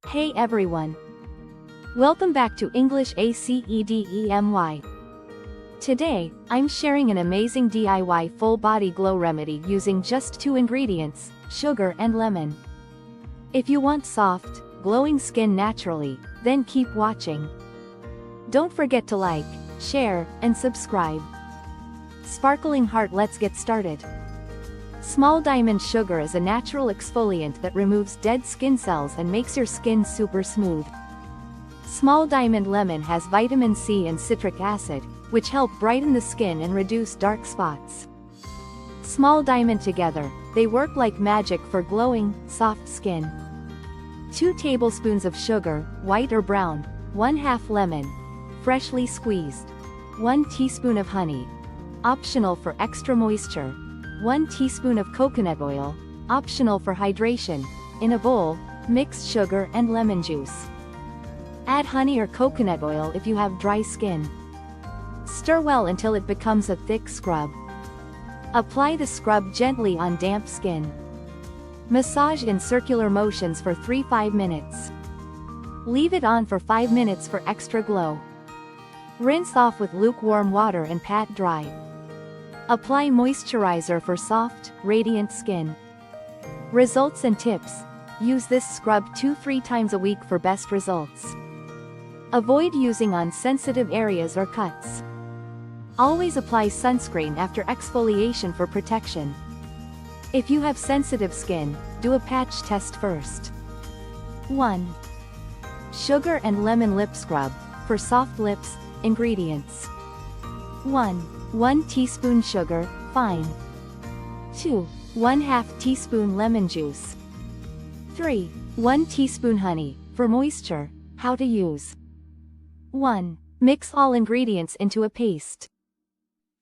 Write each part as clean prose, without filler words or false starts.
Hey everyone! Welcome back to English Academy. Today, I'm sharing an amazing DIY full body glow remedy using just 2 ingredients, sugar and lemon. If you want soft, glowing skin naturally, then keep watching. Don't forget to like, share, and subscribe. Sparkling heart, let's get started. Small diamond sugar is a natural exfoliant that removes dead skin cells and makes your skin super smooth. Small diamond lemon has vitamin C and citric acid, which help brighten the skin and reduce dark spots. Small diamond together, they work like magic for glowing, soft skin. 2 tablespoons of sugar, white or brown, 1/2 lemon, freshly squeezed. 1 teaspoon of honey, optional for extra moisture. 1 teaspoon of coconut oil, optional for hydration. In a bowl, mix sugar and lemon juice. Add honey or coconut oil if you have dry skin. Stir well until it becomes a thick scrub. Apply the scrub gently on damp skin. Massage in circular motions for 3-5 minutes. Leave it on for 5 minutes for extra glow. Rinse off with lukewarm water and pat dry. Apply moisturizer for soft, radiant skin. Results and tips: use this scrub 2-3 times a week for best results. Avoid using on sensitive areas or cuts. Always apply sunscreen after exfoliation for protection. If you have sensitive skin, do a patch test first. 1. Sugar and lemon lip scrub, for soft lips. Ingredients: 1 teaspoon sugar, fine. 2. 1/2 teaspoon lemon juice. 3. 1 teaspoon honey, for moisture. How to use: 1. Mix all ingredients into a paste.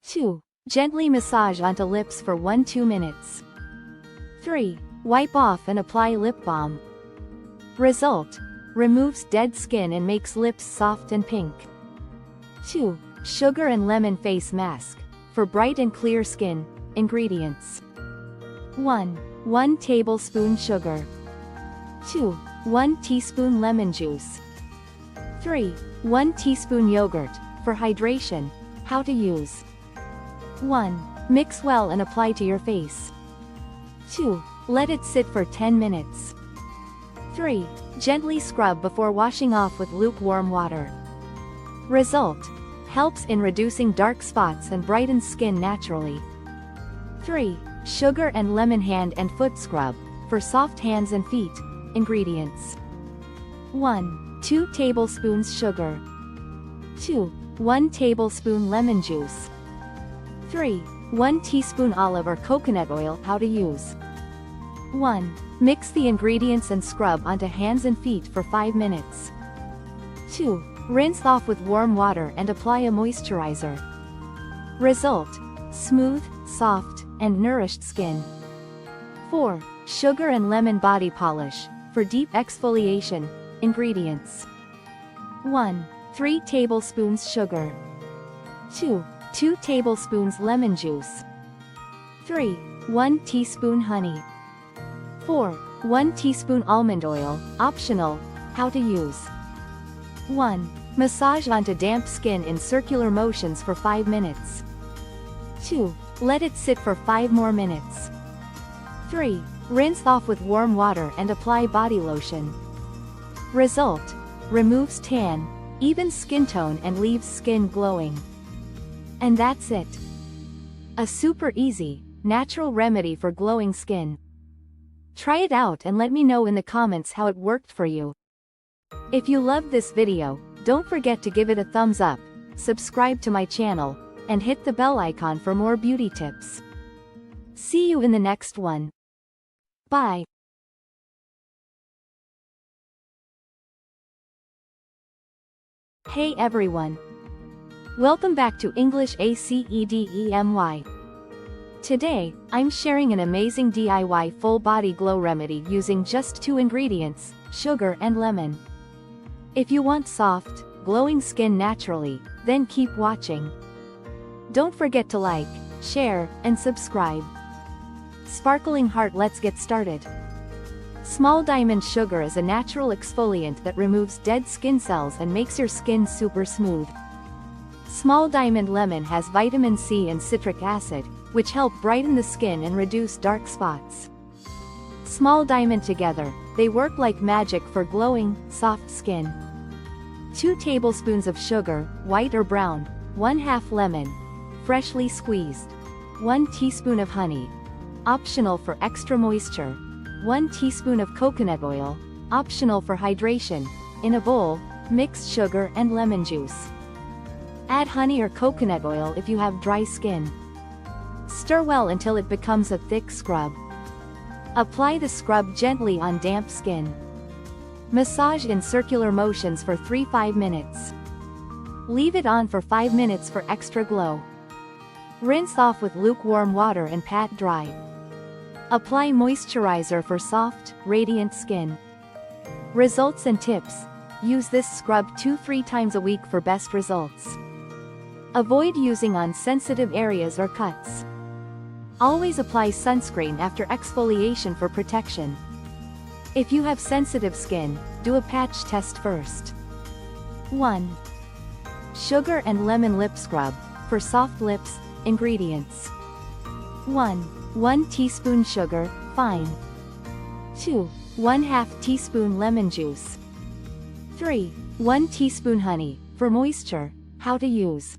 2. Gently massage onto lips for 1-2 minutes. 3. Wipe off and apply lip balm. Result: removes dead skin and makes lips soft and pink. 2. Sugar and lemon face mask, for bright and clear skin. Ingredients: 1 tablespoon sugar. 2. 1 teaspoon lemon juice. 3. 1 teaspoon yogurt, for hydration. How to use: 1. Mix well and apply to your face. 2. Let it sit for 10 minutes. 3. Gently scrub before washing off with lukewarm water. Result: helps in reducing dark spots and brightens skin naturally. 3. Sugar and lemon hand and foot scrub, for soft hands and feet. Ingredients: 2 tablespoons sugar. 2. 1 tablespoon lemon juice. 3. 1 teaspoon olive or coconut oil. How to use: 1. Mix the ingredients and scrub onto hands and feet for 5 minutes. 2. Rinse off with warm water and apply a moisturizer. Result: smooth, soft, and nourished skin. 4. Sugar and lemon body polish, for deep exfoliation. Ingredients: 1. 3 tablespoons sugar. 2. 2 tablespoons lemon juice. 3. 1 teaspoon honey. 4. 1 teaspoon almond oil, optional. How to use: 1. Massage onto damp skin in circular motions for 5 minutes. 2. Let it sit for 5 more minutes. 3. Rinse off with warm water and apply body lotion. Result: removes tan, even skin tone and leaves skin glowing. And that's it. A super easy, natural remedy for glowing skin. Try it out and let me know in the comments how it worked for you. If you loved this video, don't forget to give it a thumbs up, subscribe to my channel, and hit the bell icon for more beauty tips. See you in the next one. Bye. Hey everyone! Welcome back to English Academy. Today, I'm sharing an amazing DIY full body glow remedy using just 2 ingredients, sugar and lemon. If you want soft, glowing skin naturally, then keep watching. Don't forget to like, share, and subscribe. Sparkling heart, let's get started. Small diamond sugar is a natural exfoliant that removes dead skin cells and makes your skin super smooth. Small diamond lemon has vitamin C and citric acid, which help brighten the skin and reduce dark spots. Small diamond together, they work like magic for glowing, soft skin. 2 tablespoons of sugar, white or brown, 1/2 lemon, freshly squeezed. 1 teaspoon of honey. Optional for extra moisture. 1 teaspoon of coconut oil, optional for hydration. In a bowl, mix sugar and lemon juice. Add honey or coconut oil if you have dry skin. Stir well until it becomes a thick scrub. Apply the scrub gently on damp skin. Massage in circular motions for 3–5 minutes. Leave it on for 5 minutes for extra glow. Rinse off with lukewarm water and pat dry. Apply moisturizer for soft, radiant skin. Results and tips. Use this scrub 2–3 times a week for best results. Avoid using on sensitive areas or cuts. Always apply sunscreen after exfoliation for protection. If you have sensitive skin, do a patch test first. 1. Sugar and lemon lip scrub. For soft lips, ingredients. 1 teaspoon sugar, fine. 2. 1/2 teaspoon lemon juice. 3. 1 teaspoon honey, for moisture. How to use.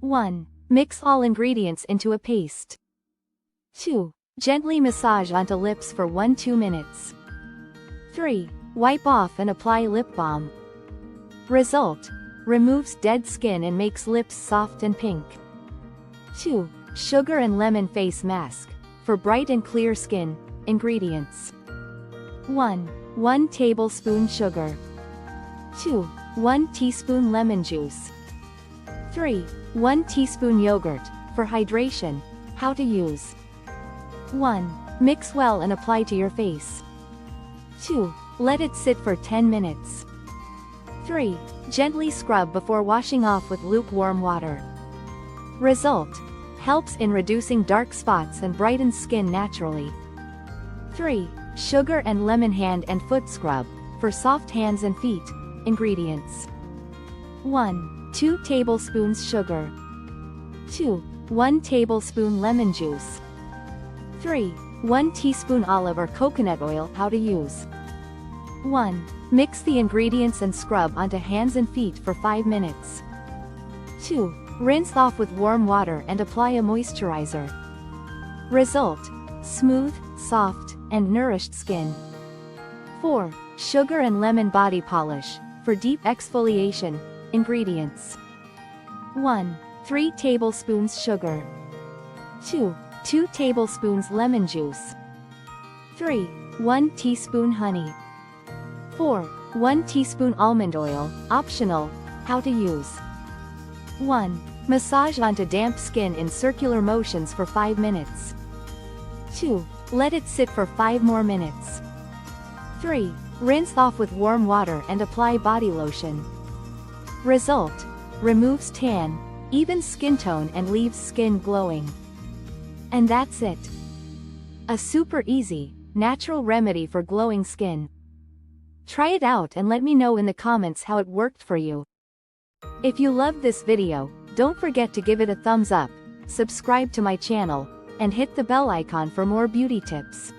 1. Mix all ingredients into a paste. 2. Gently massage onto lips for 1–2 minutes. 3. Wipe off and apply lip balm. Result. Removes dead skin and makes lips soft and pink. 2. Sugar and lemon face mask. For bright and clear skin. Ingredients. 1 tablespoon sugar. 2. 1 teaspoon lemon juice. 3. 1 teaspoon yogurt. For hydration. How to use. 1. Mix well and apply to your face. 2. Let it sit for 10 minutes. 3. Gently scrub before washing off with lukewarm water. Result. Helps in reducing dark spots and brightens skin naturally. 3. Sugar and lemon hand and foot scrub. For soft hands and feet. Ingredients. 2 tablespoons sugar. 2. 1 tablespoon lemon juice. 3. 1 teaspoon olive or coconut oil. How to use. 1. Mix the ingredients and scrub onto hands and feet for 5 minutes. 2. Rinse off with warm water and apply a moisturizer. Result. Smooth, soft, and nourished skin. 4. Sugar and lemon body polish. For deep exfoliation. Ingredients. 1. 3 tablespoons sugar. 2. 2 tablespoons lemon juice. 3. 1 teaspoon honey. 4. 1 teaspoon almond oil, optional. How to use. 1. Massage onto damp skin in circular motions for 5 minutes. 2. Let it sit for 5 more minutes. 3. Rinse off with warm water and apply body lotion. Result. Removes tan, evens skin tone and leaves skin glowing. And that's it. A super easy, natural remedy for glowing skin. Try it out and let me know in the comments how it worked for you. If you loved this video, don't forget to give it a thumbs up, subscribe to my channel, and hit the bell icon for more beauty tips.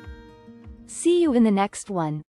See you in the next one.